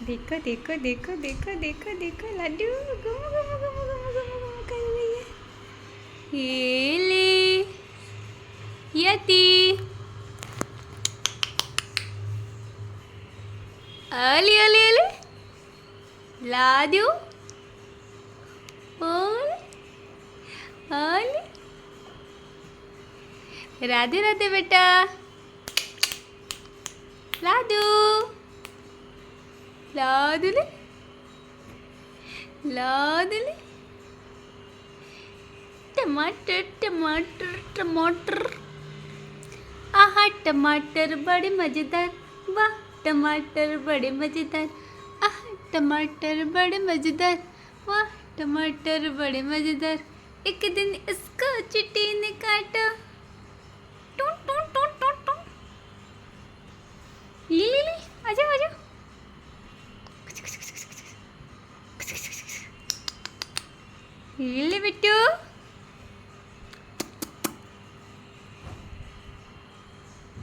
देखो देखो देखो देखो देखो देखो लाडू घूमो घूमो घूमो घूमो घूमो घूमो कर रही है। ये ले यती अली अली अली लाडू और अली राधे राधे बेटा लाडू लाडूले लाडूले टमाटर टमाटर टमाटर आहा टमाटर बड़े मज़ेदार वाह टमाटर बड़े मज़ेदार आह टमाटर बड़े मज़ेदार वाह टमाटर बड़े मज़ेदार एक दिन इसको चींटी ने काटा टूं टूं टूं टूं टूं ले आजा आजा ले बिट्टू